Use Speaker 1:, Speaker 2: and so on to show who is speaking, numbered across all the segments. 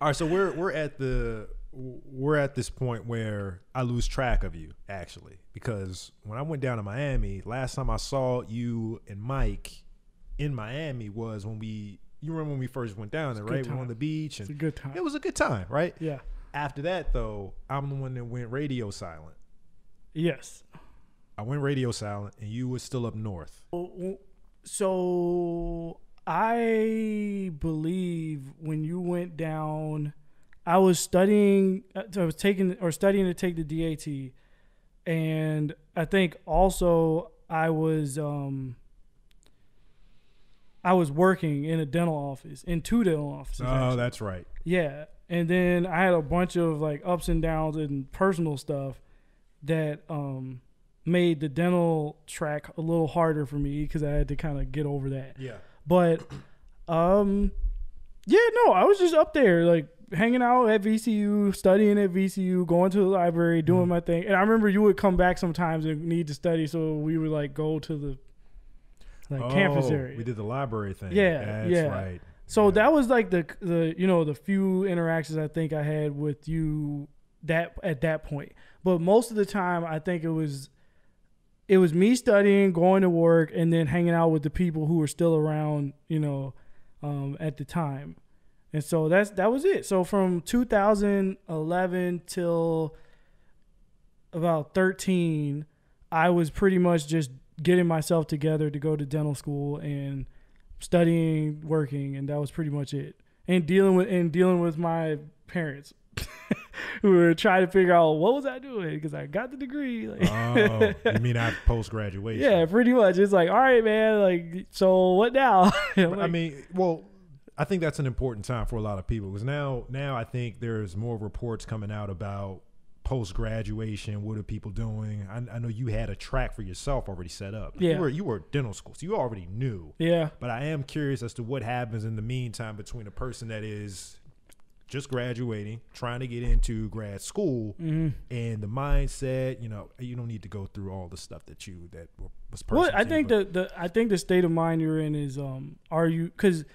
Speaker 1: All right, so we're at this point where I lose track of you actually, because when I went down to Miami, last time I saw you and Mike in Miami was when you remember when we first went down there, right? We were on the beach.
Speaker 2: It's a good time.
Speaker 1: It was a good time, right?
Speaker 2: Yeah.
Speaker 1: After that, though, I'm the one that went radio silent.
Speaker 2: Yes.
Speaker 1: I went radio silent, and you were still up north.
Speaker 2: So I believe when you went down, I was studying. I was studying to take the DAT, and I think also I was working in a dental office, in 2 dental offices.
Speaker 1: Oh,
Speaker 2: actually.
Speaker 1: that's right.
Speaker 2: Yeah, and then I had a bunch of like ups and downs and personal stuff that made the dental track a little harder for me because I had to kind of get over that.
Speaker 1: Yeah.
Speaker 2: But I was just up there like hanging out at VCU, studying at VCU, going to the library, doing my thing. And I remember you would come back sometimes and need to study, so we would like go to the campus area.
Speaker 1: We did the library thing.
Speaker 2: Yeah,
Speaker 1: that's right.
Speaker 2: So that was like the few interactions I think I had with you at that point. But most of the time, I think it was me studying, going to work, and then hanging out with the people who were still around, at the time. And so that was it. So from 2011 till about 13, I was pretty much just getting myself together to go to dental school and studying, working, and that was pretty much it. And dealing with my parents who were trying to figure out what was I doing because I got the degree.
Speaker 1: Oh, you mean I post graduation?
Speaker 2: Yeah, pretty much. It's like, all right, man. Like, so what now?
Speaker 1: I think that's an important time for a lot of people because now I think there's more reports coming out about post graduation. What are people doing? I know you had a track for yourself already set up.
Speaker 2: Yeah,
Speaker 1: you were at dental school, so you already knew.
Speaker 2: Yeah,
Speaker 1: but I am curious as to what happens in the meantime between a person that is just graduating, trying to get into grad school, and the mindset. You don't need to go through all the stuff that was personal.
Speaker 2: Well, I think the state of mind you're in is are you, because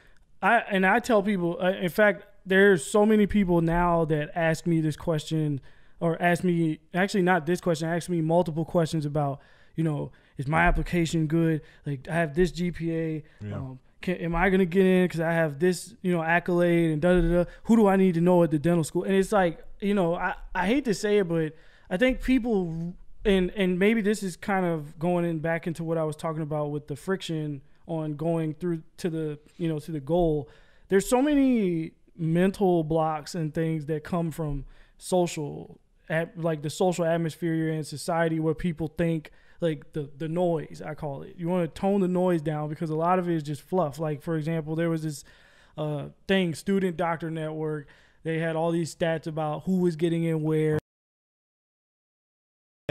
Speaker 2: I tell people, in fact, there's so many people now that ask me this question, or ask me, actually not this question, ask me multiple questions about, is my application good? Like, I have this GPA.
Speaker 1: Yeah.
Speaker 2: Am I going to get in because I have this, accolade and da-da-da? Who do I need to know at the dental school? And it's like, I hate to say it, but I think people, and maybe this is kind of going back into what I was talking about with the friction on going through to the, to the goal. There's so many mental blocks and things that come from like the social atmosphere you're in society where people think, like the noise, I call it. You want to tone the noise down because a lot of it is just fluff. Like, for example, there was this thing, Student Doctor Network. They had all these stats about who was getting in where.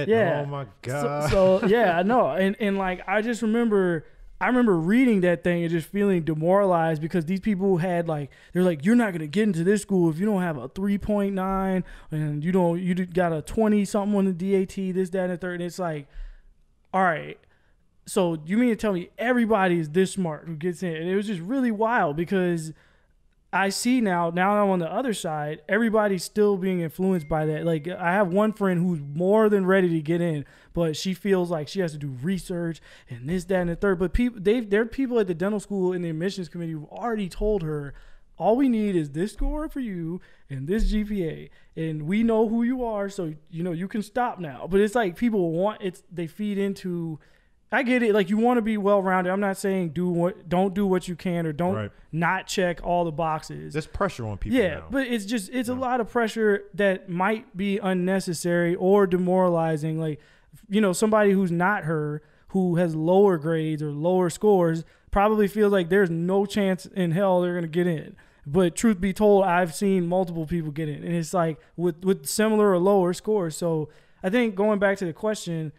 Speaker 2: Yeah.
Speaker 1: Oh my God.
Speaker 2: So yeah, I know. And like, I remember reading that thing and just feeling demoralized because these people had they're like, you're not going to get into this school if you don't have a 3.9 and you got a 20 something on the DAT, this, that, and the third. And it's like, all right, so you mean to tell me everybody is this smart who gets in? And it was just really wild because I see now I'm on the other side, everybody's still being influenced by that. Like, I have one friend who's more than ready to get in, but she feels like she has to do research and this, that, and the third. But there are people at the dental school in the admissions committee who already told her, all we need is this score for you and this GPA, and we know who you are, so you can stop now. But it's like people they feed into. I get it. Like, you want to be well-rounded. I'm not saying don't do what you can or don't not check all the boxes.
Speaker 1: There's pressure on people.
Speaker 2: Yeah,
Speaker 1: now.
Speaker 2: But it's a lot of pressure that might be unnecessary or demoralizing. Like, somebody who's not her, who has lower grades or lower scores, probably feels like there's no chance in hell they're going to get in. But truth be told, I've seen multiple people get in. And it's like with similar or lower scores. So I think going back to the question,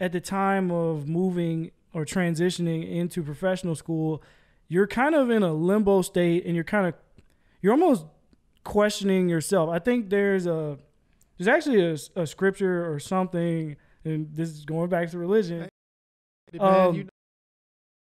Speaker 2: at the time of moving or transitioning into professional school, you're kind of in a limbo state and you're almost questioning yourself. I think there's actually a scripture or something, and this is going back to religion.
Speaker 1: Hey, man,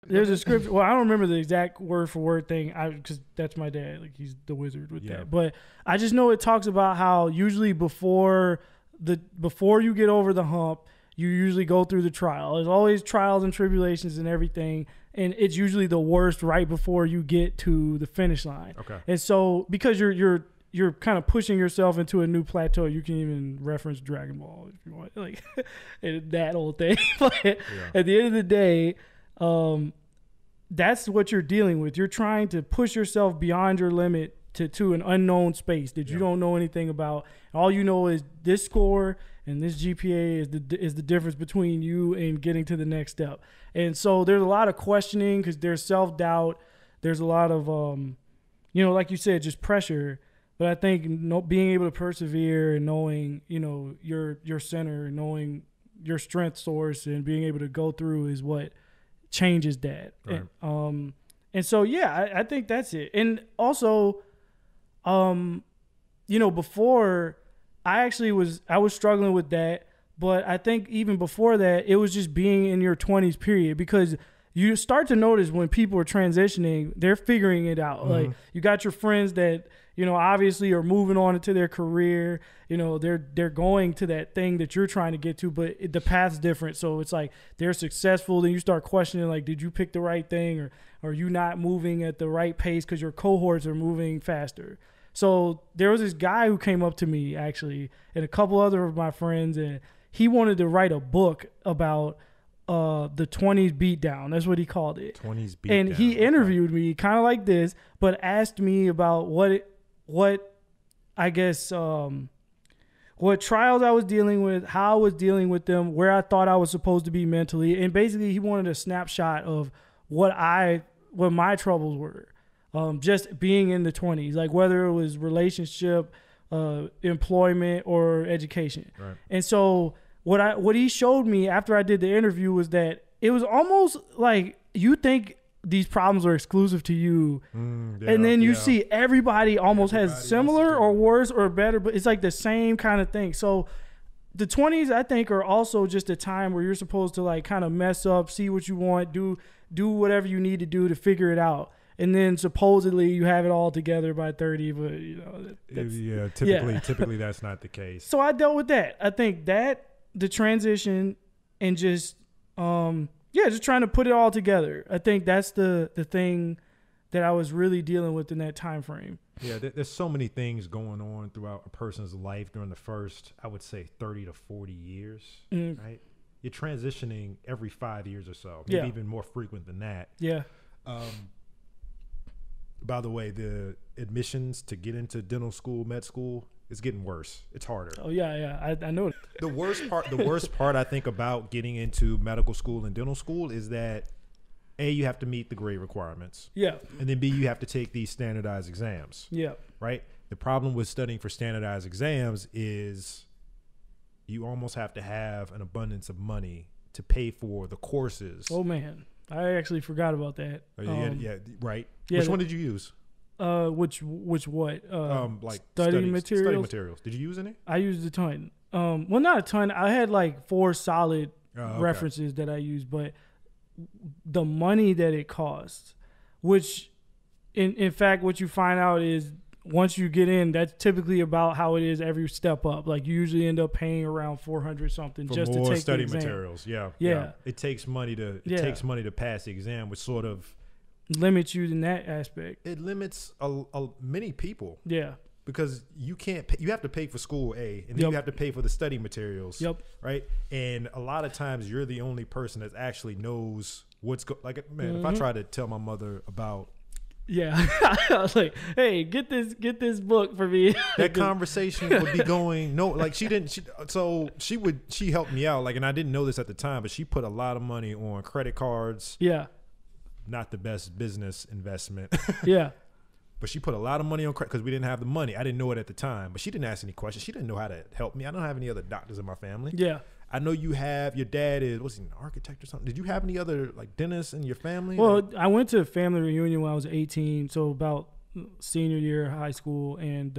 Speaker 2: There's a script. Well, I don't remember the exact word for word thing, because that's my dad. Like, he's the wizard with that. But I just know it talks about how usually before you get over the hump, you usually go through the trial. There's always trials and tribulations and everything, and it's usually the worst right before you get to the finish line.
Speaker 1: Okay.
Speaker 2: And so because you're kind of pushing yourself into a new plateau. You can even reference Dragon Ball if you want, like that whole thing. But at the end of the day, that's what you're dealing with. You're trying to push yourself beyond your limit to an unknown space that you don't know anything about. All you know is this score and this GPA is the difference between you and getting to the next step. And so there's a lot of questioning because there's self-doubt. There's a lot of, like you said, just pressure. But I think being able to persevere and knowing, your center, knowing your strength source and being able to go through is what changes that.
Speaker 1: Right.
Speaker 2: And so, I think that's it. And also, before I was struggling with that, but I think even before that, it was just being in your 20s period, because you start to notice when people are transitioning, they're figuring it out. Mm-hmm. Like, you got your friends that, obviously are moving on into their career, they're going to that thing that you're trying to get to, but the path's different. So it's like they're successful. Then you start questioning, like, did you pick the right thing, or are you not moving at the right pace because your cohorts are moving faster? So there was this guy who came up to me, actually, and a couple other of my friends, and he wanted to write a book about the 20s beatdown. That's what he called it.
Speaker 1: 20s beatdown.
Speaker 2: And he interviewed me kind of like this, but asked me about what trials I was dealing with, how I was dealing with them, where I thought I was supposed to be mentally. And basically he wanted a snapshot of what my troubles were. Just being in the 20s, like whether it was relationship, employment, or education. Right. And so what he showed me after I did the interview was that it was almost like you think these problems are exclusive to you, and then you see everybody has similar or worse or better, but it's like the same kind of thing. So the 20s, I think, are also just a time where you're supposed to like kind of mess up, see what you want, do whatever you need to do to figure it out. And then supposedly you have it all together by 30, but
Speaker 1: typically that's not the case.
Speaker 2: So I dealt with that. I think that the transition and just just trying to put it all together. I think that's the thing that I was really dealing with in that time frame.
Speaker 1: Yeah, there's so many things going on throughout a person's life during the first, I would say, 30 to 40 years, right? You're transitioning every 5 years or so, maybe even more frequent than that.
Speaker 2: Yeah.
Speaker 1: By the way, the admissions to get into dental school, med school, is getting worse. It's harder.
Speaker 2: Oh yeah, I know.
Speaker 1: The worst part I think about getting into medical school and dental school is that A, you have to meet the grade requirements.
Speaker 2: Yeah.
Speaker 1: And then B, you have to take these standardized exams. Yeah. Right? The problem with studying for standardized exams is you almost have to have an abundance of money to pay for the courses.
Speaker 2: Oh man, I actually forgot about that.
Speaker 1: Right.
Speaker 2: Yeah,
Speaker 1: Which one did you use?
Speaker 2: Which what?
Speaker 1: Like
Speaker 2: study materials.
Speaker 1: Study materials. Did you use any?
Speaker 2: I used a ton. Well, not a ton. I had like 4 solid references that I used, but the money that it costs, which in fact, what you find out is once you get in, that's typically about how it is every step up. Like you usually end up paying around $400 something just to take
Speaker 1: study
Speaker 2: the exam.
Speaker 1: Materials. Yeah. It takes money to pass the exam, which sort of
Speaker 2: limits you in that aspect.
Speaker 1: It limits many people.
Speaker 2: Yeah.
Speaker 1: Because you can't pay, you have to pay for school A, and then you have to pay for the study materials. Yep. Right. And a lot of times you're the only person that actually knows what's if I try to tell my mother about.
Speaker 2: Yeah. I was like, hey, get this book for me.
Speaker 1: That conversation would be going, she helped me out. Like, and I didn't know this at the time, but she put a lot of money on credit cards.
Speaker 2: Yeah.
Speaker 1: Not the best business investment.
Speaker 2: Yeah.
Speaker 1: But she put a lot of money on credit because we didn't have the money. I didn't know it at the time, but she didn't ask any questions. She didn't know how to help me. I don't have any other doctors in my family.
Speaker 2: Yeah.
Speaker 1: I know you have, your dad was he an architect or something? Did you have any other like dentists in your family?
Speaker 2: Well, I went to a family reunion when I was 18, so about senior year of high school. And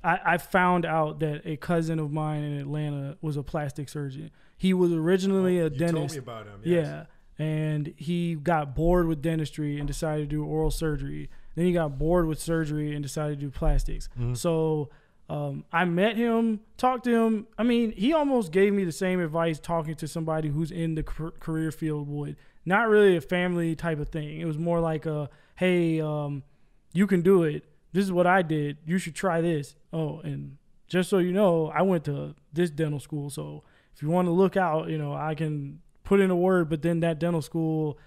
Speaker 2: I found out that a cousin of mine in Atlanta was a plastic surgeon. He was originally a dentist.
Speaker 1: You told me about him. Yes.
Speaker 2: Yeah. and he got bored with dentistry and decided to do oral surgery. Then he got bored with surgery and decided to do plastics. So I met him, talked to him. I mean, he almost gave me the same advice talking to somebody who's in the career field would. Not really a family type of thing. It was more like a, hey, you can do it. This is what I did. You should try this. Oh, and just so you know, I went to this dental school. So if you want to look out, you know, I can put in a word. But then that dental school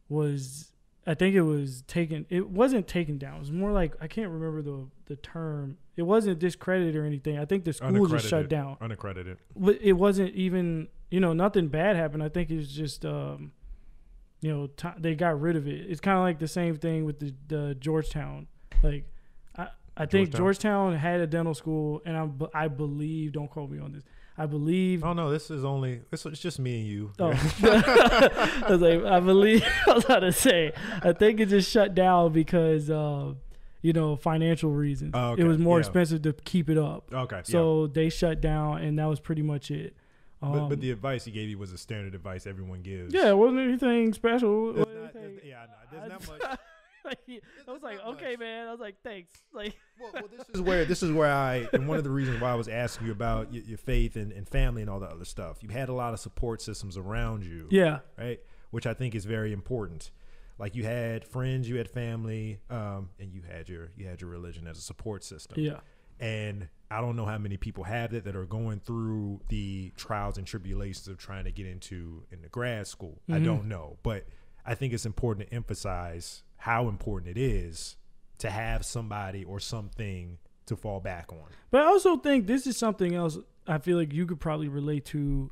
Speaker 2: was, I think it was taken. It wasn't taken down. It was more like, I can't remember the term. It wasn't discredited or anything. I think the school just shut down.
Speaker 1: Unaccredited.
Speaker 2: But it wasn't even, you know, nothing bad happened. I think it's just, you know, they got rid of it. It's kind of like the same thing with the Georgetown. Like, I think Georgetown had a dental school, and I believe, don't quote me on this, I believe.
Speaker 1: Oh no, it's just me and you.
Speaker 2: Oh. I was like, I believe, I was about to say, I think it just shut down because, you know, financial reasons.
Speaker 1: Oh, okay.
Speaker 2: It was more expensive to keep it up.
Speaker 1: Okay.
Speaker 2: So they shut down, and that was pretty much it.
Speaker 1: But the advice he gave you was a standard advice everyone gives.
Speaker 2: Yeah, it wasn't anything special.
Speaker 1: There's not much.
Speaker 2: I was like, okay, man. I was like, thanks. Like,
Speaker 1: well, this is where and one of the reasons why I was asking you about your faith and family and all that other stuff. You had a lot of support systems around you.
Speaker 2: Yeah.
Speaker 1: Right. Which I think is very important. Like you had friends, you had family, and you had your religion as a support system.
Speaker 2: Yeah.
Speaker 1: And I don't know how many people have that are going through the trials and tribulations of trying to get into grad school. I don't know, but I think it's important to emphasize how important it is to have somebody or something to fall back on.
Speaker 2: But I also think this is something else I feel like you could probably relate to.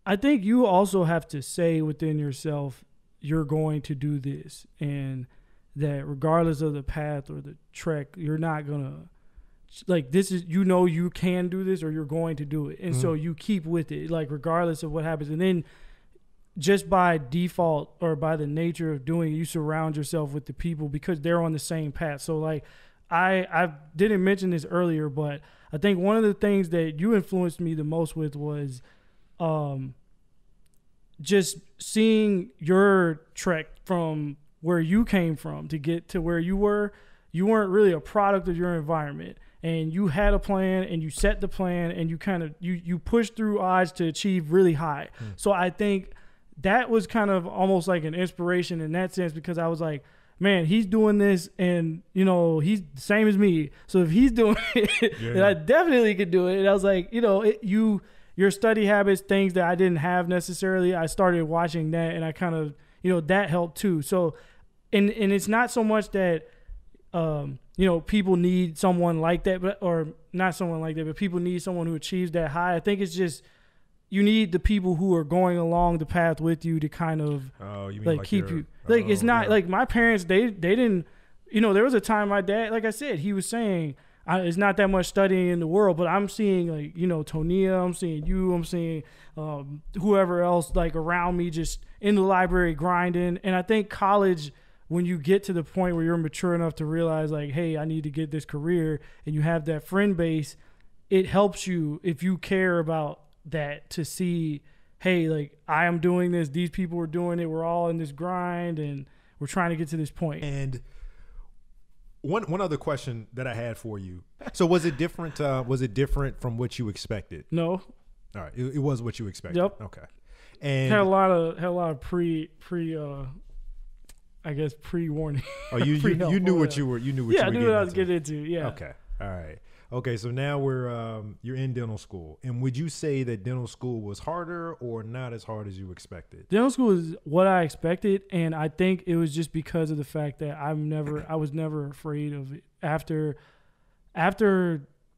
Speaker 2: I think you also have to say within yourself, you're going to do this, and that regardless of the path or the trek, you're not going to, like, this is, you know, you can do this or you're going to do it. And so you keep with it, like, regardless of what happens. And then just by default or by the nature of doing it, you surround yourself with the people because they're on the same path. So, like, I didn't mention this earlier, but I think one of the things that you influenced me the most with was just seeing your trek from where you came from to get to where you were. You weren't really a product of your environment, and you had a plan and you set the plan and you kind of, you pushed through odds to achieve really high. So I think that was kind of almost like an inspiration in that sense, because I was like, man, he's doing this and, you know, he's the same as me. So if he's doing it, then I definitely could do it. And I was like, you know, your study habits, things that I didn't have necessarily, I started watching that, and I kind of, you know, that helped too. So, and it's not so much that, you know, people need someone like that, but, or not someone like that, but people need someone who achieves that high. I think it's just, you need the people who are going along the path with you to kind of like keep you. Like, it's not like my parents, they didn't, you know, there was a time my dad, like I said, he was saying, it's not that much studying in the world, but I'm seeing, like, you know, Tonia, I'm seeing you, I'm seeing whoever else, like, around me just in the library grinding. And I think college, when you get to the point where you're mature enough to realize, like, hey, I need to get this career, and you have that friend base, it helps you, if you care about that, to see, hey, like, I am doing this, these people are doing it, we're all in this grind, and we're trying to get to this point.
Speaker 1: And one other question that I had for you. So was it different? Was it different from what you expected?
Speaker 2: No.
Speaker 1: All right, it was what you expected.
Speaker 2: Yep.
Speaker 1: Okay. And
Speaker 2: had a lot of pre I guess pre-warning.
Speaker 1: Oh, you knew what you were. You knew what.
Speaker 2: Yeah,
Speaker 1: you were
Speaker 2: I knew what I was
Speaker 1: into.
Speaker 2: getting into. Yeah.
Speaker 1: Okay. All right. Okay. So now you're in dental school, and would you say that dental school was harder or not as hard as you expected?
Speaker 2: Dental school is what I expected, and I think it was just because of the fact that I was never afraid of it. After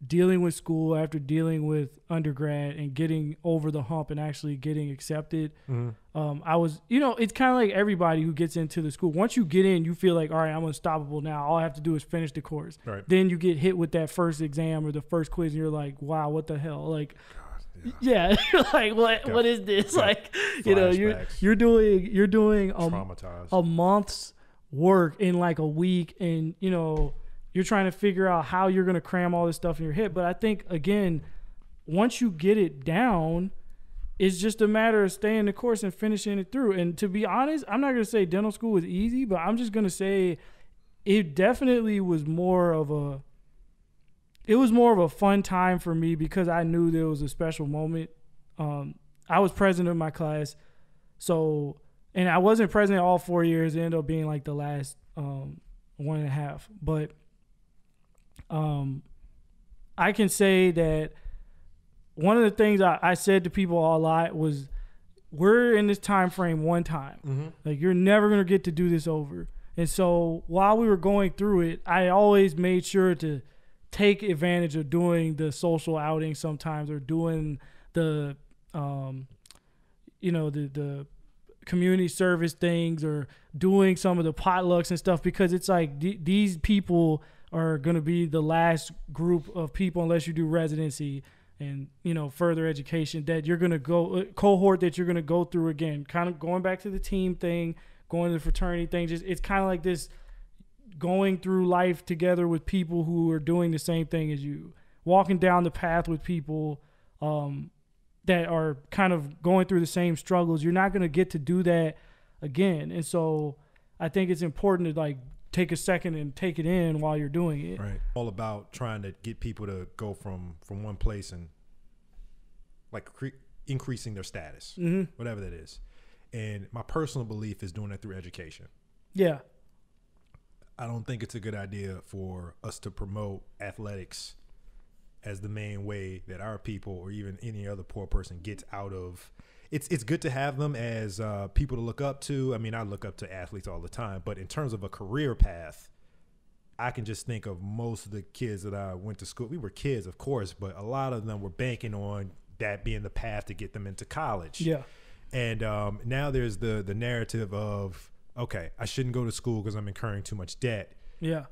Speaker 2: dealing with school, after dealing with undergrad and getting over the hump and actually getting accepted, I was, you know, it's kind of like everybody who gets into the school. Once you get in, you feel like, all right, I'm unstoppable now. All I have to do is finish the course.
Speaker 1: Right.
Speaker 2: Then you get hit with that first exam or the first quiz, and you're like, wow, what the hell? Like, yeah, you're like, what is this? Like, you know, you're doing a month's work in like a week, and, you know, you're trying to figure out how you're going to cram all this stuff in your head. But I think, again, once you get it down, it's just a matter of staying the course and finishing it through. And to be honest, I'm not going to say dental school was easy, but I'm just going to say it definitely was more of a fun time for me because I knew there was a special moment. I was president of my class, and I wasn't president all 4 years. It ended up being like the last 1.5. But I can say that one of the things I said to people a lot was, we're in this time frame one time. Mm-hmm. Like, you're never going to get to do this over. And so while we were going through it, I always made sure to take advantage of doing the social outings sometimes, or doing the, the community service things, or doing some of the potlucks and stuff, because it's like these people are going to be the last group of people, unless you do residency and, further education, that you're going to go, cohort that you're going to go through again, kind of going back to the team thing, going to the fraternity thing. Just, it's kind of like this going through life together with people who are doing the same thing as you, walking down the path with people that are kind of going through the same struggles. You're not going to get to do that again. And so I think it's important to like take a second and take it in while you're doing it.
Speaker 1: Right. All about trying to get people to go from one place and like increasing their status, mm-hmm. whatever that is. And my personal belief is doing that through education.
Speaker 2: Yeah.
Speaker 1: I don't think it's a good idea for us to promote athletics as the main way that our people, or even any other poor person, gets out of. It's good to have them as people to look up to. I mean, I look up to athletes all the time, but in terms of a career path, I can just think of most of the kids that I went to school. We were kids, of course, but a lot of them were banking on that being the path to get them into college.
Speaker 2: Yeah.
Speaker 1: And now there's the narrative of, okay, I shouldn't go to school because I'm incurring too much debt.
Speaker 2: Yeah.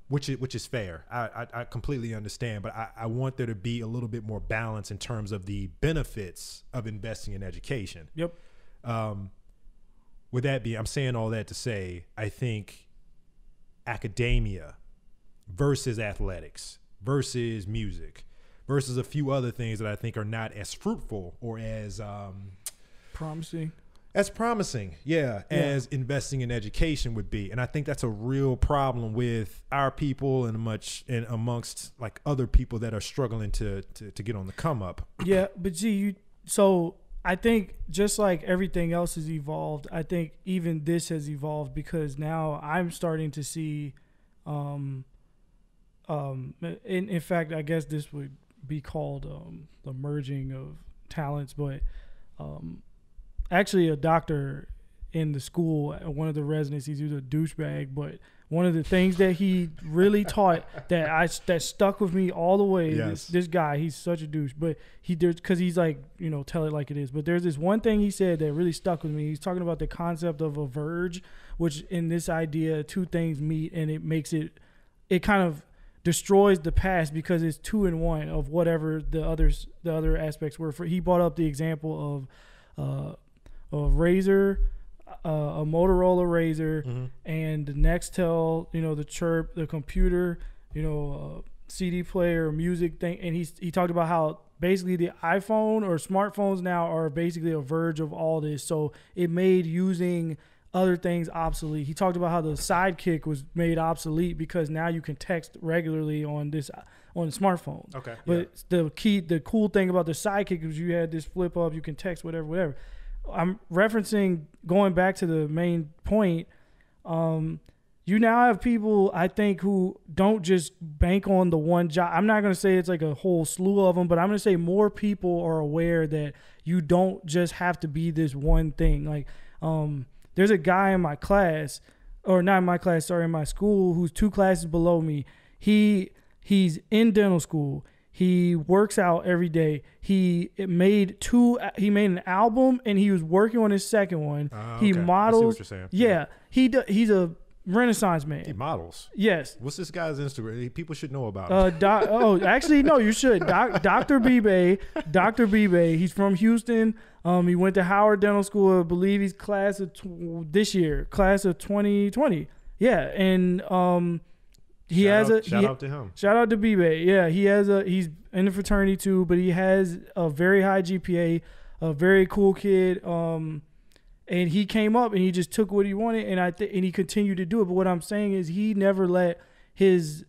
Speaker 1: Which is fair. I completely understand, but I want there to be a little bit more balance in terms of the benefits of investing in education.
Speaker 2: Yep.
Speaker 1: With that being, I'm saying all that to say, I think academia versus athletics versus music versus a few other things that I think are not as fruitful or as
Speaker 2: promising.
Speaker 1: As promising, as investing in education would be. And I think that's a real problem with our people and amongst like other people that are struggling to get on the come up.
Speaker 2: Yeah, but so I think just like everything else has evolved, I think even this has evolved, because now I'm starting to see, in fact, I guess this would be called the merging of talents, but actually a doctor in the school, one of the residencies, he was a douchebag, but one of the things that he really taught that stuck with me all the way, this guy, he's such a douche, but because he's like, tell it like it is. But there's this one thing he said that really stuck with me. He's talking about the concept of a verge, which in this idea, two things meet, and it makes it kind of destroys the past because it's 2 in 1 of whatever the other aspects were. He brought up the example of a Razor, a Motorola Razor, mm-hmm. and the Nextel, the Chirp, the computer, CD player, music thing. And he talked about how basically the iPhone or smartphones now are basically a verge of all this. So it made using other things obsolete. He talked about how the Sidekick was made obsolete because now you can text regularly on the smartphone.
Speaker 1: Okay.
Speaker 2: But the cool thing about the Sidekick was you had this flip up, you can text whatever. I'm referencing, going back to the main point, you now have people, I think, who don't just bank on the one job. I'm not going to say it's like a whole slew of them, but I'm going to say more people are aware that you don't just have to be this one thing. Like, there's a guy in my class, or not in my class, sorry, in my school, who's 2 classes below me. He's in dental school. He works out every day. He made an album, and he was working on his second one. He models. I see what you're saying. Yeah. He's a Renaissance man.
Speaker 1: He models.
Speaker 2: Yes.
Speaker 1: What's this guy's Instagram? People should know about
Speaker 2: him. Actually, no, you should. Dr. Bibe. Dr. Bibe. He's from Houston. He went to Howard Dental School. I believe he's class of 2020. Yeah, and shout out to him. Shout out to Bibe. Yeah, he's in the fraternity too, but he has a very high GPA. a very cool kid. And he came up and he just took what he wanted, and and he continued to do it. But what I'm saying is he never let his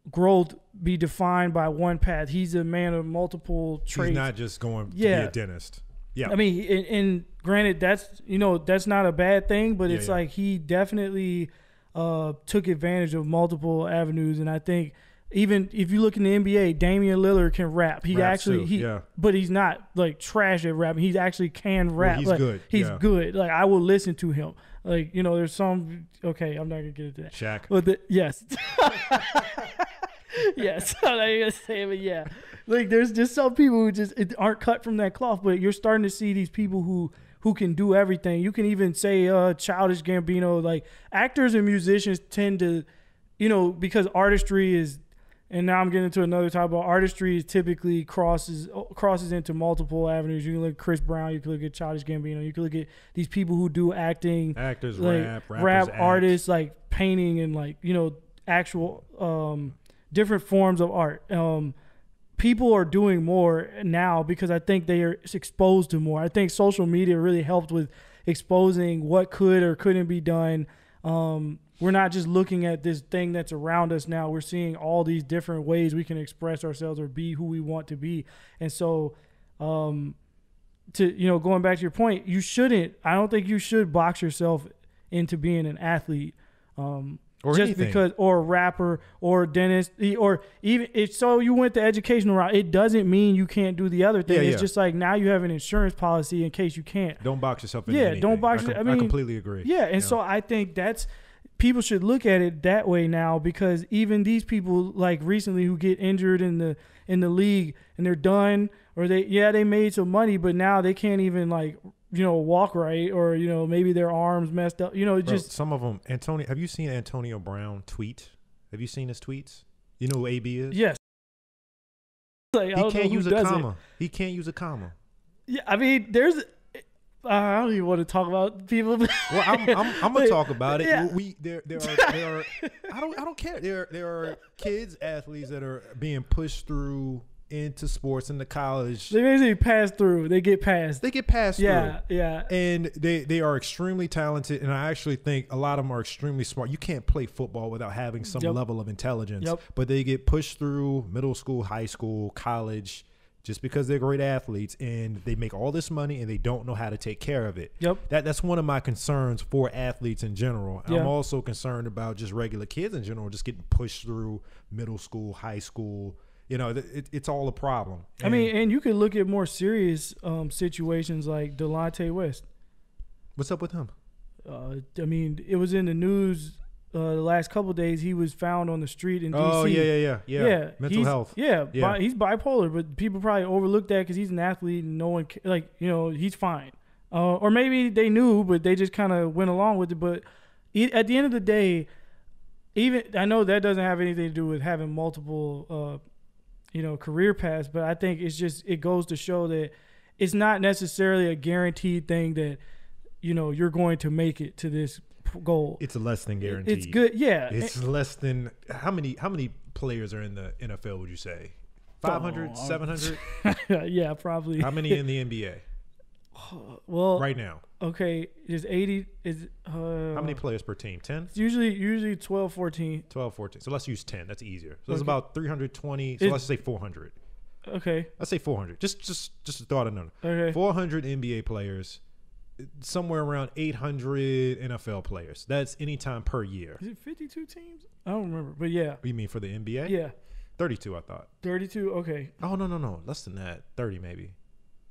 Speaker 2: growth be defined by one path. He's a man of multiple traits.
Speaker 1: He's not just going to be a dentist. Yeah.
Speaker 2: I mean, and granted, that's not a bad thing, but it's like he definitely took advantage of multiple avenues. And I think even if you look in the NBA, Damian Lillard can rap. But he's not like trash at rapping. He actually can rap.
Speaker 1: Well, he's good.
Speaker 2: He's good. Like, I will listen to him. Like, there's some. Okay, I'm not gonna get into that.
Speaker 1: Shaq.
Speaker 2: But yes. Yes, I'm not gonna say it, but yeah. Like, there's just some people who just aren't cut from that cloth. But you're starting to see these people who can do everything. You can even say Childish Gambino. Like, actors and musicians tend to, because artistry is. And now I'm getting into another topic. Artistry is typically crosses into multiple avenues. You can look at Chris Brown. You can look at Childish Gambino. You can look at these people who do acting,
Speaker 1: actors,
Speaker 2: like
Speaker 1: rap
Speaker 2: artists, like painting and like actual different forms of art. People are doing more now because I think they are exposed to more. I think social media really helped with exposing what could or couldn't be done. We're not just looking at this thing that's around us now. We're seeing all these different ways we can express ourselves or be who we want to be. And so, going back to your point, I don't think you should box yourself into being an athlete.
Speaker 1: Or
Speaker 2: just
Speaker 1: anything.
Speaker 2: Because, or a rapper, or a dentist, or even if so, you went the educational route. It doesn't mean you can't do the other thing. It's just like now you have an insurance policy in case you can't.
Speaker 1: Don't box yourself into anything.
Speaker 2: Don't box yourself. I
Speaker 1: completely agree.
Speaker 2: Yeah, and so I think people should look at it that way now, because even these people like recently who get injured in the league and they're done, or they made some money, but now they can't even walk right, or maybe their arms messed up. Just
Speaker 1: some of them. Antonio, have you seen Antonio Brown tweet? Have you seen his tweets? You know who AB is?
Speaker 2: Yes. Like,
Speaker 1: he can't use a comma. He can't use a comma.
Speaker 2: Yeah, I mean, I don't even want to talk about people.
Speaker 1: Well, I'm gonna talk about it.
Speaker 2: Yeah.
Speaker 1: There are I don't care. There are kids, athletes that are being pushed through into sports into college.
Speaker 2: They basically pass through. They get passed.
Speaker 1: through.
Speaker 2: Yeah.
Speaker 1: And they are extremely talented, and I actually think a lot of them are extremely smart. You can't play football without having some level of intelligence. But they get pushed through middle school, high school, college, just because they're great athletes, and they make all this money and they don't know how to take care of it. That's one of my concerns for athletes in general. I'm also concerned about just regular kids in general, just getting pushed through middle school, high school. It's all a problem.
Speaker 2: And you can look at more serious situations like Delonte West.
Speaker 1: What's up with him?
Speaker 2: It was in the news the last couple of days. He was found on the street in D.C.
Speaker 1: Oh, yeah. Mental health.
Speaker 2: Yeah. He's bipolar, but people probably overlook that because he's an athlete and no one, he's fine. Or maybe they knew, but they just kind of went along with it. But at the end of the day, I know that doesn't have anything to do with having multiple career paths, but I think it goes to show that it's not necessarily a guaranteed thing that, you're going to make it to this goal.
Speaker 1: It's less than guaranteed.
Speaker 2: It's good. Yeah.
Speaker 1: It's less than how many players are in the NFL, would you say? 500, 700?
Speaker 2: Yeah, probably.
Speaker 1: How many in the NBA?
Speaker 2: Well,
Speaker 1: right now.
Speaker 2: Okay, there's 80.
Speaker 1: How many players per team? 10?
Speaker 2: It's usually 12, 14.
Speaker 1: 12, 14. So let's use 10. That's easier. So it's about 320. So let's say 400.
Speaker 2: Okay.
Speaker 1: Let's say 400. Just to throw out a number.
Speaker 2: Okay.
Speaker 1: 400 NBA players, somewhere around 800 NFL players. That's any time per year.
Speaker 2: Is it 52 teams? I don't remember, but yeah.
Speaker 1: You mean for the NBA?
Speaker 2: Yeah.
Speaker 1: 32, I thought.
Speaker 2: 32. Okay.
Speaker 1: Oh no, less than that. 30 maybe.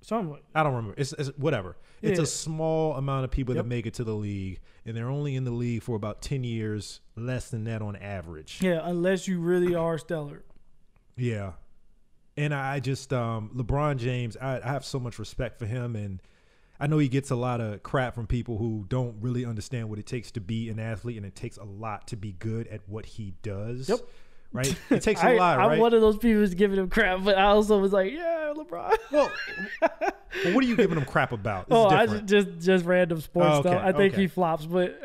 Speaker 2: Somewhat.
Speaker 1: I don't remember. It's whatever. It's a small amount of people that make it to the league, and they're only in the league for about 10 years, less than that on average.
Speaker 2: Yeah, unless you really are stellar.
Speaker 1: Yeah. And I just, LeBron James, I have so much respect for him, and I know he gets a lot of crap from people who don't really understand what it takes to be an athlete, and it takes a lot to be good at what he does.
Speaker 2: Yep.
Speaker 1: Right? It takes a lot, right?
Speaker 2: I'm one of those people who's giving him crap, but I also was like, yeah, fire LeBron.
Speaker 1: Well, what are you giving him crap about? This
Speaker 2: I
Speaker 1: is different.
Speaker 2: just random sports stuff. I think he flops, but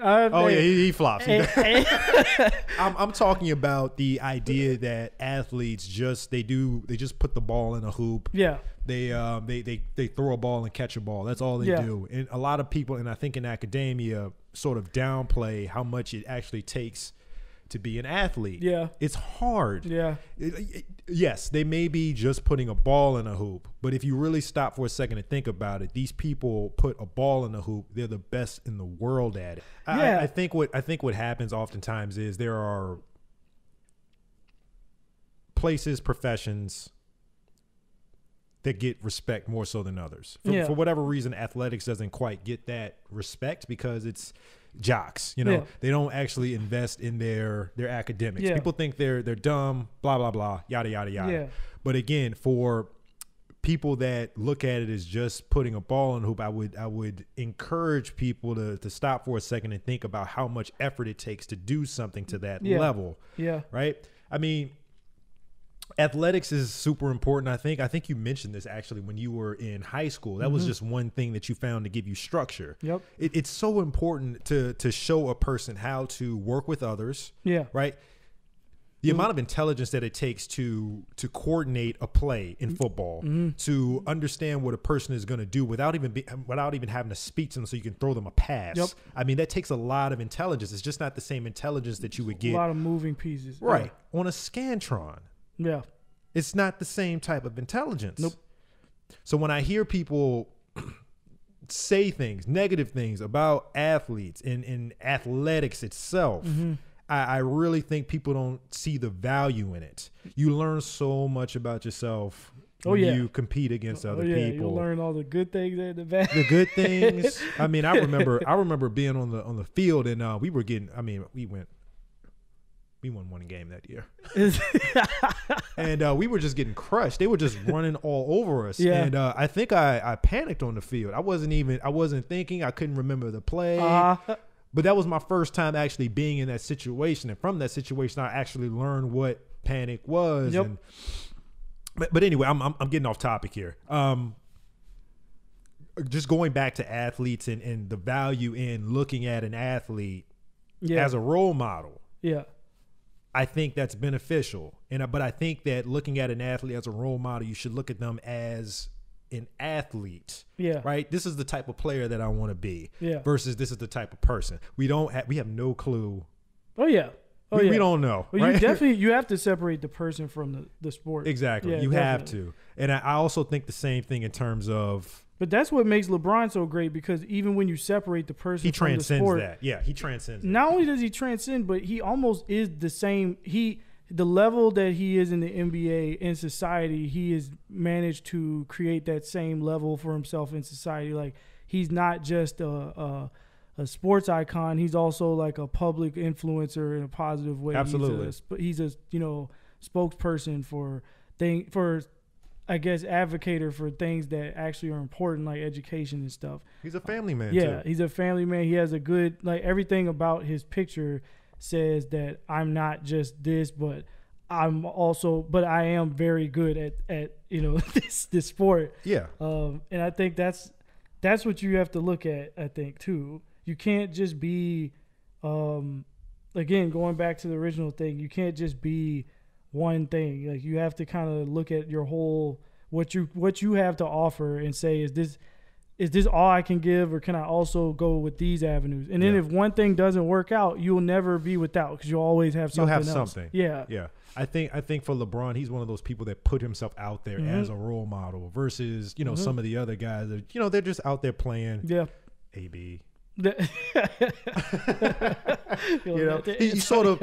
Speaker 1: he flops. I'm talking about the idea that athletes just put the ball in a hoop.
Speaker 2: Yeah.
Speaker 1: They throw a ball and catch a ball. That's all they do. And a lot of people, and I think in academia, sort of downplay how much it actually takes to be an athlete.
Speaker 2: Yeah.
Speaker 1: It's hard.
Speaker 2: Yeah.
Speaker 1: Yes, they may be just putting a ball in a hoop, but if you really stop for a second and think about it, these people put a ball in a hoop. They're the best in the world at it.
Speaker 2: Yeah.
Speaker 1: I think what happens oftentimes is there are places, professions that get respect more so than others. For whatever reason, athletics doesn't quite get that respect because it's jocks. They don't actually invest in their academics. People think they're dumb, blah blah blah, yada yada yada. But again, for people that look at it as just putting a ball in the hoop, I would encourage people to stop for a second and think about how much effort it takes to do something to that level. Yeah. Right? I mean, athletics is super important. I think you mentioned this actually when you were in high school. That was just one thing that you found to give you structure.
Speaker 2: Yep.
Speaker 1: It's so important to show a person how to work with others. Yeah. Right. The amount of intelligence that it takes to coordinate a play in football, to understand what a person is going to do without even having to speak to them, so you can throw them a pass. Yep. I mean, that takes a lot of intelligence. It's just not the same intelligence that you would get.
Speaker 2: A lot of moving pieces.
Speaker 1: Right. On a Scantron. Yeah. It's not the same type of intelligence. Nope. So when I hear people say things, negative things about athletes and athletics itself, I really think people don't see the value in it. You learn so much about yourself when you compete against other people.
Speaker 2: You learn all the good things and the bad.
Speaker 1: The good things. I mean, I remember being on the field and we won one game that year. And we were just getting crushed. They were just running all over us. Yeah. And I think I panicked on the field. I wasn't thinking. I couldn't remember the play. But that was my first time actually being in that situation. And from that situation, I actually learned what panic was. Yep. But anyway, I'm getting off topic here. Just going back to athletes and the value in looking at an athlete as a role model. Yeah. I think that's beneficial. But I think that looking at an athlete as a role model, you should look at them as an athlete. Yeah. Right? This is the type of player that I want to be. Yeah. Versus this is the type of person. We have no clue.
Speaker 2: Oh yeah.
Speaker 1: We don't know.
Speaker 2: Well, right? you have to separate the person from the sport.
Speaker 1: Exactly. Yeah, you have to. And I also think the same thing in terms of.
Speaker 2: But that's what makes LeBron so great, because even when you separate the person from the sport, he transcends
Speaker 1: that. Yeah, he transcends.
Speaker 2: Not only does he transcend, but he almost is the same. The level that he is in the NBA in society, he has managed to create that same level for himself in society. Like, he's not just a sports icon. He's also like a public influencer in a positive way.
Speaker 1: Absolutely.
Speaker 2: He's a spokesperson for I guess, advocator for things that actually are important, like education and stuff.
Speaker 1: He's a family man,
Speaker 2: too. He's a family man. He has a good, everything about his picture says that I'm not just this, but I am very good at this sport. Yeah. And I think that's what you have to look at, I think, too. You can't just be, again, going back to the original thing, you can't just be one thing. Like, you have to kind of look at your whole what you have to offer and say, is this all I can give, or can I also go with these avenues? And then if one thing doesn't work out, you'll never be without, because you'll always have something else. You'll have something. Yeah. Yeah. I think for LeBron, he's one of those people that put himself out there as a role model versus, some of the other guys that, they're just out there playing. Yeah. AB. He sort of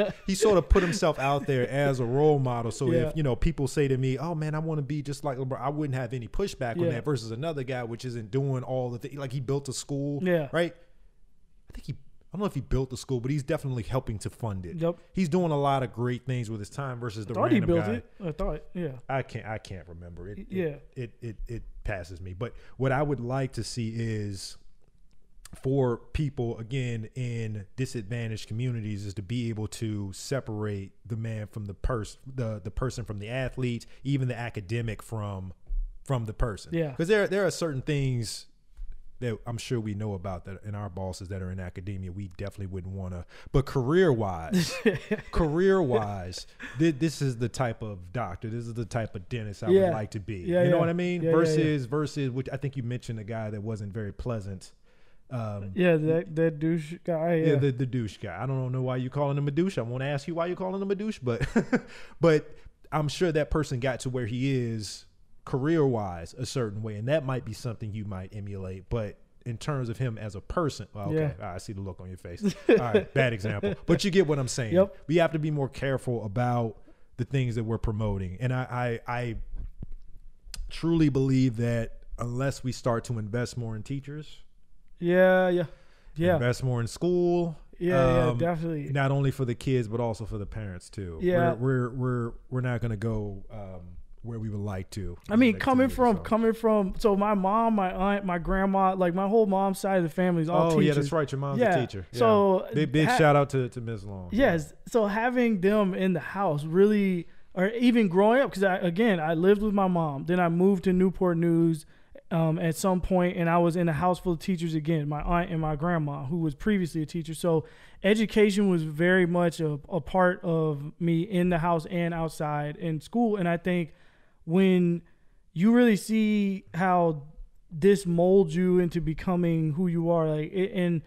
Speaker 2: put himself out there as a role model. So if people say to me, "Oh man, I want to be just like LeBron," I wouldn't have any pushback on that. Versus another guy, which isn't doing all the things. Like, he built a school, right? I don't know if he built the school, but he's definitely helping to fund it. Yep. He's doing a lot of great things with his time versus the random guy. I thought, yeah.
Speaker 1: I can't remember it. It passes me. But what I would like to see is, for people, again, in disadvantaged communities, is to be able to separate the man from the person from the athlete, even the academic from from the person.
Speaker 2: Yeah.
Speaker 1: Because there are certain things that I'm sure we know about that in our bosses that are in academia, we definitely wouldn't want to. But career-wise, this is the type of doctor, this is the type of dentist I would like to be. You know what I mean? Versus, which I think you mentioned a guy that wasn't very pleasant.
Speaker 2: That douche guy. Yeah,
Speaker 1: the douche guy. I don't know why you calling him a douche. I won't ask you why you calling him a douche, but but I'm sure that person got to where he is career-wise a certain way, and that might be something you might emulate. But in terms of him as a person, I see the look on your face. All right, bad example, but you get what I'm saying.
Speaker 2: Yep.
Speaker 1: We have to be more careful about the things that we're promoting, and I truly believe that unless we start to invest more in teachers, invest more in school,
Speaker 2: definitely,
Speaker 1: not only for the kids but also for the parents too. We're not going to go where we would like to.
Speaker 2: I mean, coming from, so my mom, my aunt, my grandma, like my whole mom's side of the family is all teachers. Oh, yeah,
Speaker 1: that's right. Your mom's a teacher. Yeah.
Speaker 2: So
Speaker 1: big shout out to Ms. Long.
Speaker 2: Yes. So having them in the house really, or even growing up, because I lived with my mom. Then I moved to Newport News at some point, and I was in a house full of teachers again, my aunt and my grandma, who was previously a teacher. So education was very much a part of me in the house and outside in school. And I think when you really see how this molds you into becoming who you are, and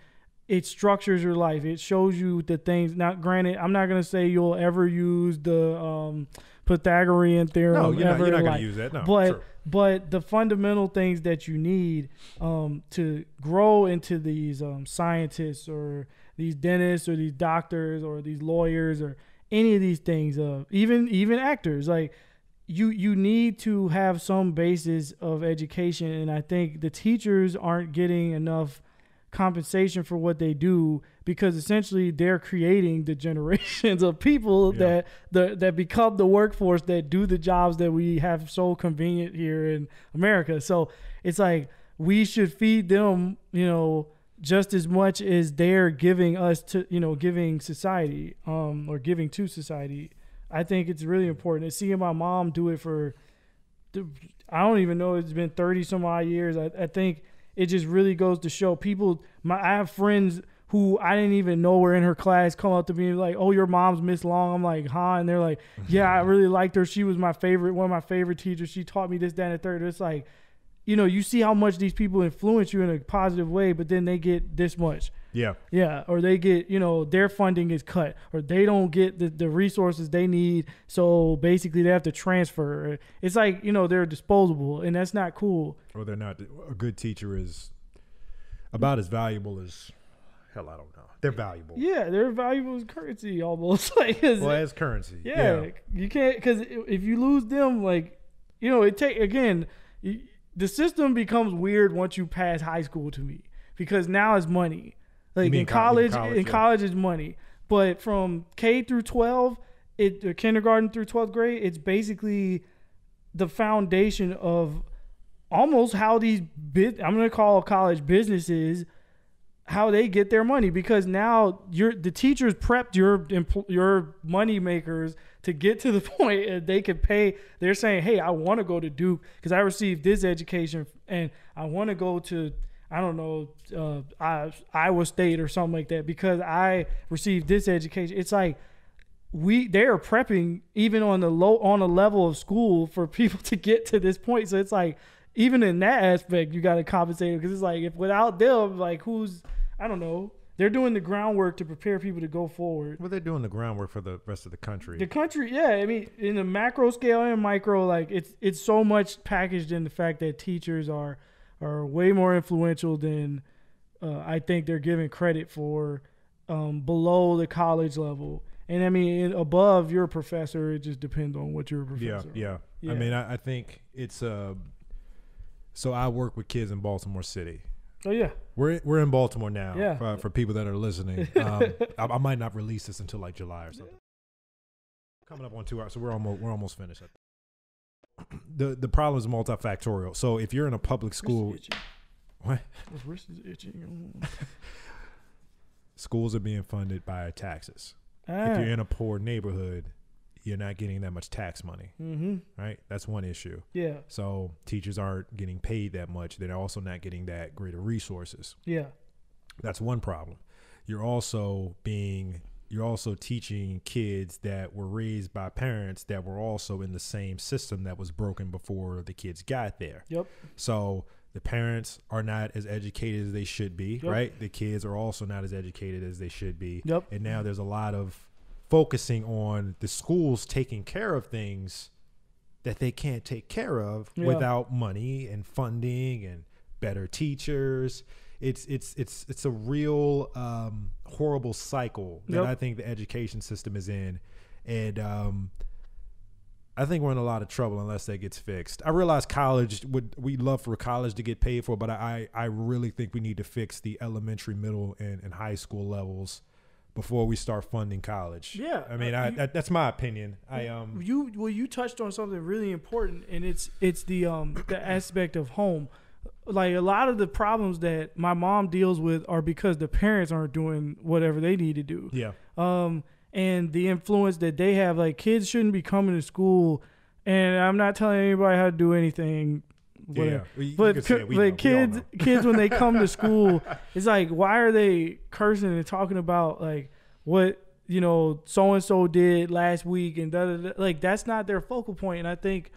Speaker 2: it structures your life. It shows you the things. Now, granted, I'm not going to say you'll ever use the Pythagorean theorem.
Speaker 1: No, you're not going to use that. No,
Speaker 2: but the fundamental things that you need to grow into these scientists or these dentists or these doctors or these lawyers or any of these things, even actors, like you need to have some basis of education. And I think the teachers aren't getting enough compensation for what they do, because essentially they're creating the generations of people that become the workforce that do the jobs that we have so convenient here in America. So it's like we should feed them, just as much as they're giving us to, giving society, or giving to society. I think it's really important. Seeing my mom do it for, I don't even know, it's been 30 some odd years. I think it just really goes to show people. I have friends who I didn't even know were in her class come up to me like, "Oh, your mom's Miss Long." I'm like, "Huh?" And they're like, "Yeah, I really liked her. She was one of my favorite teachers. She taught me this, that, and the third." It's like, you see how much these people influence you in a positive way, but then they get this much. Yeah. Or they get, their funding is cut, or they don't get the resources they need. So basically they have to transfer. It's like, they're disposable, and that's not cool.
Speaker 1: Or they're not. A good teacher is about as valuable as, hell, I don't know. They're valuable.
Speaker 2: Yeah, they're valuable as currency almost.
Speaker 1: As currency.
Speaker 2: Yeah. You can't, because if you lose them, the system becomes weird once you pass high school to me, because now it's money. Like in college is money. But from K through 12, kindergarten through 12th grade, it's basically the foundation of almost how these I'm going to call college businesses, how they get their money, because now the teachers prepped your money makers to get to the point and they can pay. They're saying, "Hey, I want to go to Duke because I received this education, and I want to go to, I don't know, Iowa State or something like that because I received this education." It's like they are prepping even on a level of school for people to get to this point. So it's like, even in that aspect, you got to compensate, because it's like, if without them, like I don't know. They're doing the groundwork to prepare people to go forward.
Speaker 1: Well, they're doing the groundwork for the rest of the country.
Speaker 2: The country, yeah. I mean, in the macro scale and micro, like it's so much packaged in the fact that teachers are way more influential than I think they're given credit for below the college level. And I mean, above your professor, it just depends on what you're a professor.
Speaker 1: Yeah. I mean, I think it's so I work with kids in Baltimore City.
Speaker 2: Oh yeah,
Speaker 1: we're in Baltimore now.
Speaker 2: Yeah.
Speaker 1: For people that are listening, I might not release this until like July or something. Coming up on 2 hours, so we're almost finished. The problem is multifactorial. So if you're in a public school, what?
Speaker 2: Wrist is itching.
Speaker 1: Schools are being funded by taxes. If you're in a poor neighborhood, you're not getting that much tax money, right? That's one issue.
Speaker 2: Yeah.
Speaker 1: So teachers aren't getting paid that much. They're also not getting that greater resources.
Speaker 2: Yeah.
Speaker 1: That's one problem. You're also teaching kids that were raised by parents that were also in the same system that was broken before the kids got there.
Speaker 2: Yep.
Speaker 1: So the parents are not as educated as they should be, right? The kids are also not as educated as they should be.
Speaker 2: Yep.
Speaker 1: And now there's a lot of focusing on the schools taking care of things that they can't take care of without money and funding and better teachers. It's a real horrible cycle that I think the education system is in. And I think we're in a lot of trouble unless that gets fixed. I realize we'd love for college to get paid for, but I really think we need to fix the elementary, middle, and high school levels before we start funding college.
Speaker 2: Yeah.
Speaker 1: I mean, that's my opinion.
Speaker 2: You touched on something really important, and it's the aspect of home. Like, a lot of the problems that my mom deals with are because the parents aren't doing whatever they need to do.
Speaker 1: Yeah.
Speaker 2: And the influence that they have, like, kids shouldn't be coming to school, and I'm not telling anybody how to do anything. Whatever. Yeah. But kids when they come to school, it's like, why are they cursing and talking about like what so and so did last week and da, da, da. Like, that's not their focal point. And I think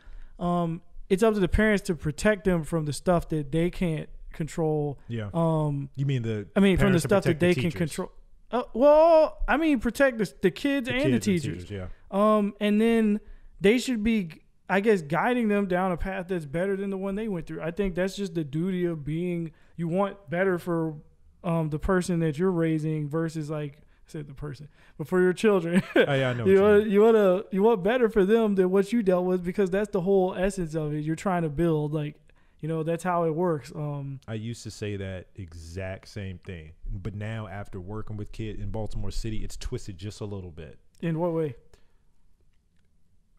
Speaker 2: it's up to the parents to protect them from the stuff that they can't control.
Speaker 1: Yeah. You mean
Speaker 2: from the stuff that they can control. Protect the kids and the teachers.
Speaker 1: Yeah.
Speaker 2: And then they should be, I guess, guiding them down a path that's better than the one they went through. I think that's just the duty of being. You want better for the person that you're raising versus, like I said, the person, but for your children.
Speaker 1: I know.
Speaker 2: you want better for them than what you dealt with, because that's the whole essence of it. You're trying to build, like, that's how it works.
Speaker 1: I used to say that exact same thing, but now after working with kids in Baltimore City, it's twisted just a little bit.
Speaker 2: In what way?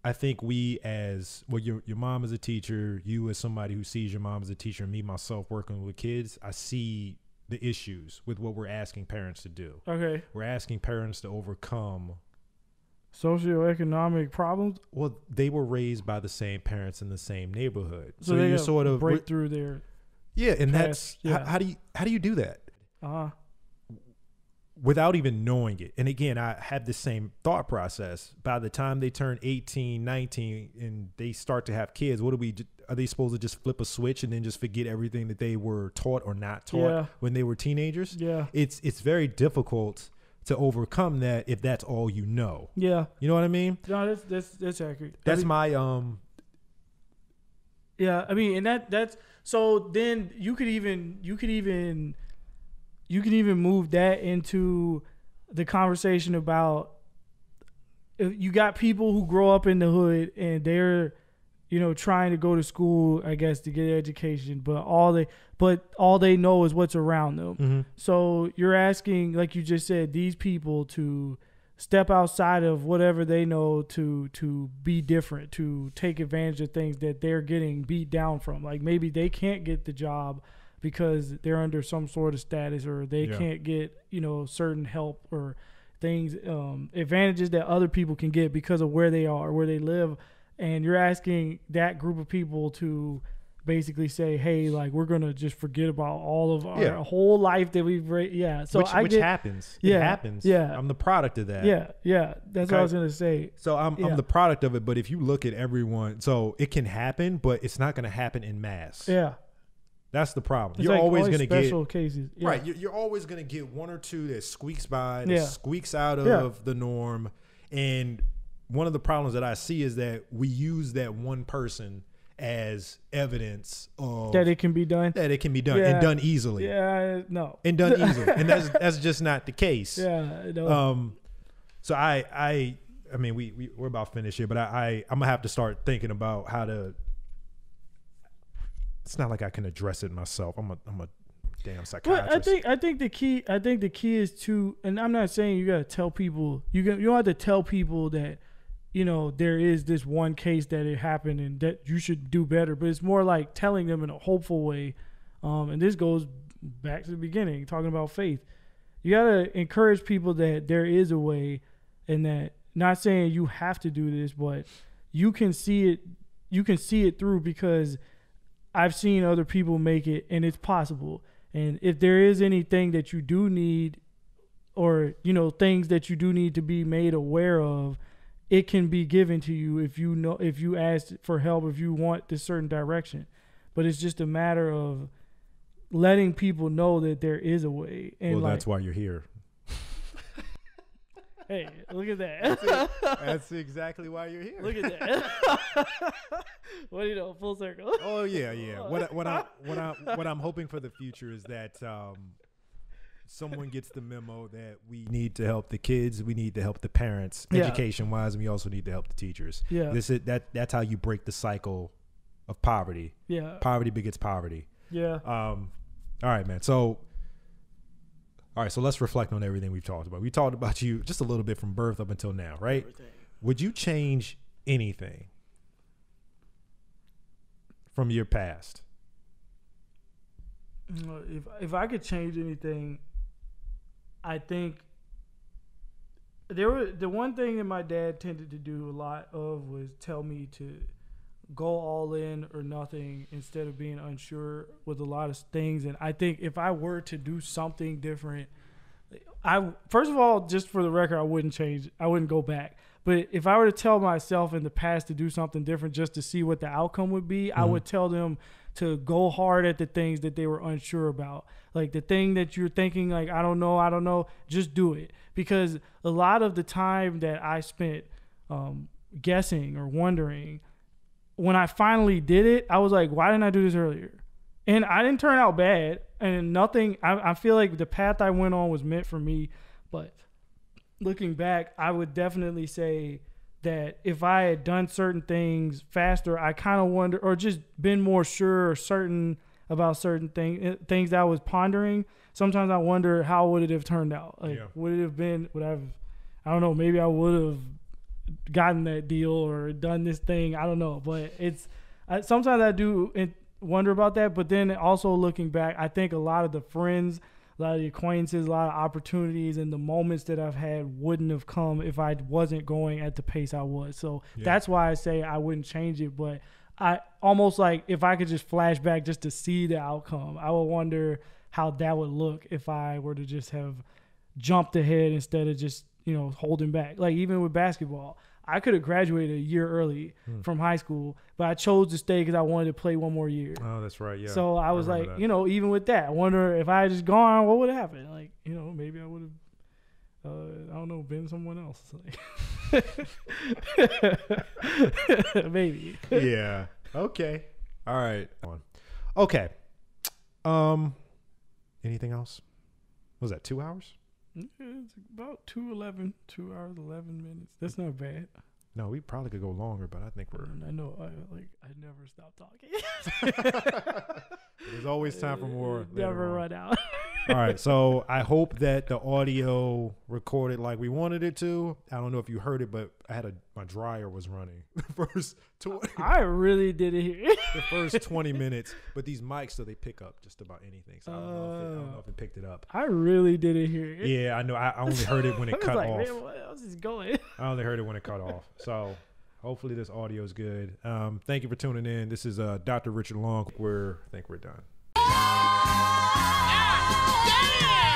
Speaker 1: I think your mom is a teacher, you as somebody who sees your mom as a teacher, and me, myself, working with kids, I see the issues with what we're asking parents to do.
Speaker 2: Okay.
Speaker 1: We're asking parents to overcome
Speaker 2: socioeconomic problems.
Speaker 1: Well, they were raised by the same parents in the same neighborhood.
Speaker 2: So they you sort of break through their
Speaker 1: and past, how do you do that? Without even knowing it. And again, I had the same thought process. By the time they turn 18, 19, and they start to have kids, are they supposed to just flip a switch and then just forget everything that they were taught or not taught when they were teenagers?
Speaker 2: Yeah.
Speaker 1: It's very difficult to overcome that if that's all you know.
Speaker 2: Yeah.
Speaker 1: You know what I mean?
Speaker 2: No, that's accurate.
Speaker 1: That's my
Speaker 2: Yeah, I mean, and that's so then you could even move that into the conversation about, if you got people who grow up in the hood and they're, trying to go to school, I guess, to get education, but all they know is what's around them.
Speaker 1: Mm-hmm.
Speaker 2: So you're asking, like you just said, these people to step outside of whatever they know to be different, to take advantage of things that they're getting beat down from. Like, maybe they can't get the job because they're under some sort of status, or they can't get, certain help or things, advantages that other people can get because of where they are, where they live. And you're asking that group of people to basically say, hey, like, we're going to just forget about all of our whole life that we've So
Speaker 1: which happens. It happens.
Speaker 2: Yeah.
Speaker 1: I'm the product of that.
Speaker 2: Yeah. That's what I was going to say.
Speaker 1: So I'm the product of it. But if you look at everyone, so it can happen, but it's not going to happen in mass.
Speaker 2: Yeah.
Speaker 1: That's the problem.
Speaker 2: It's
Speaker 1: you're
Speaker 2: like
Speaker 1: always going to get
Speaker 2: special cases. Yeah.
Speaker 1: Right. You're always going to get one or two that squeaks by, that squeaks out of the norm. And one of the problems that I see is that we use that one person as evidence of
Speaker 2: that it can be done.
Speaker 1: And done easily.
Speaker 2: Yeah, no.
Speaker 1: And done easily. And that's just not the case.
Speaker 2: Yeah, no.
Speaker 1: So I mean we're about finished here, but I'm gonna have to start thinking about how to. It's not like I can address it myself. I'm a damn psychiatrist.
Speaker 2: But I think the key is to, and I'm not saying you gotta tell people, you don't have to tell people that, there is this one case that it happened and that you should do better, but it's more like telling them in a hopeful way. And this goes back to the beginning, talking about faith. You gotta encourage people that there is a way, and that not saying you have to do this, but you can see it. You can see it through because I've seen other people make it, and it's possible. And if there is anything that you do need, or things that you do need to be made aware of, it can be given to you if you ask for help, if you want this certain direction. But it's just a matter of letting people know that there is a way. And
Speaker 1: well, that's why you're here.
Speaker 2: Hey, look at that.
Speaker 1: That's exactly why you're here.
Speaker 2: Look at that. What do you know? Full circle.
Speaker 1: Oh yeah. What I'm hoping for the future is that someone gets the memo that we need to help the kids, we need to help the parents, education wise, and we also need to help the teachers.
Speaker 2: Yeah.
Speaker 1: That's how you break the cycle of poverty.
Speaker 2: Yeah.
Speaker 1: Poverty begets poverty.
Speaker 2: Yeah.
Speaker 1: All right, man. So let's reflect on everything we've talked about. We talked about you just a little bit from birth up until now, right?
Speaker 2: Everything.
Speaker 1: Would you change anything from your past?
Speaker 2: If I could change anything, I think the one thing that my dad tended to do a lot of was tell me to go all in or nothing instead of being unsure with a lot of things. And I think if I were to do something different, first of all, just for the record, I wouldn't change. I wouldn't go back. But if I were to tell myself in the past to do something different just to see what the outcome would be, I would tell them to go hard at the things that they were unsure about. Like the thing that you're thinking, like, I don't know, just do it. Because a lot of the time that I spent guessing or wondering, when I finally did it, I was like, why didn't I do this earlier? And I didn't turn out bad. And I feel like the path I went on was meant for me. But looking back, I would definitely say that if I had done certain things faster, I kind of wonder, or just been more sure or certain about certain things that I was pondering. Sometimes I wonder, how would it have turned out? Like, would it have been, I don't know, maybe I would have gotten that deal or done this thing. I don't know, but sometimes I do wonder about that. But then also looking back, I think a lot of the friends, a lot of the acquaintances, a lot of opportunities and the moments that I've had wouldn't have come if I wasn't going at the pace I was. So that's why I say I wouldn't change it. But I almost like if I could just flash back just to see the outcome, I would wonder how that would look if I were to just have jumped ahead instead of just, holding back. Like even with basketball, I could have graduated a year early from high school, but I chose to stay because I wanted to play one more year.
Speaker 1: Oh, that's right. Yeah.
Speaker 2: So I was like, that. Even with that, I wonder if I had just gone, what would happen? Like, maybe I would have, I don't know, been someone else. Like, maybe.
Speaker 1: Yeah. Okay. All right. Okay. Anything else? Was that 2 hours?
Speaker 2: It's about 2 hours, 11 minutes. That's not bad.
Speaker 1: No, we probably could go longer, but I think we're...
Speaker 2: I know. I never stop talking.
Speaker 1: There's always time for more.
Speaker 2: Never run out.
Speaker 1: All right. So I hope that the audio recorded like we wanted it to. I don't know if you heard it, but my dryer was running the first 20.
Speaker 2: I really didn't hear it.
Speaker 1: The first 20 minutes. But these mics, so they pick up just about anything. So I don't know if it picked it up.
Speaker 2: I really didn't hear it.
Speaker 1: Yeah, I know. I only heard it when it cut off.
Speaker 2: Man, what else is going?
Speaker 1: I only heard it when it cut off. So hopefully this audio is good. Thank you for tuning in. This is Dr. Richard Long. I think we're done.
Speaker 3: Yeah!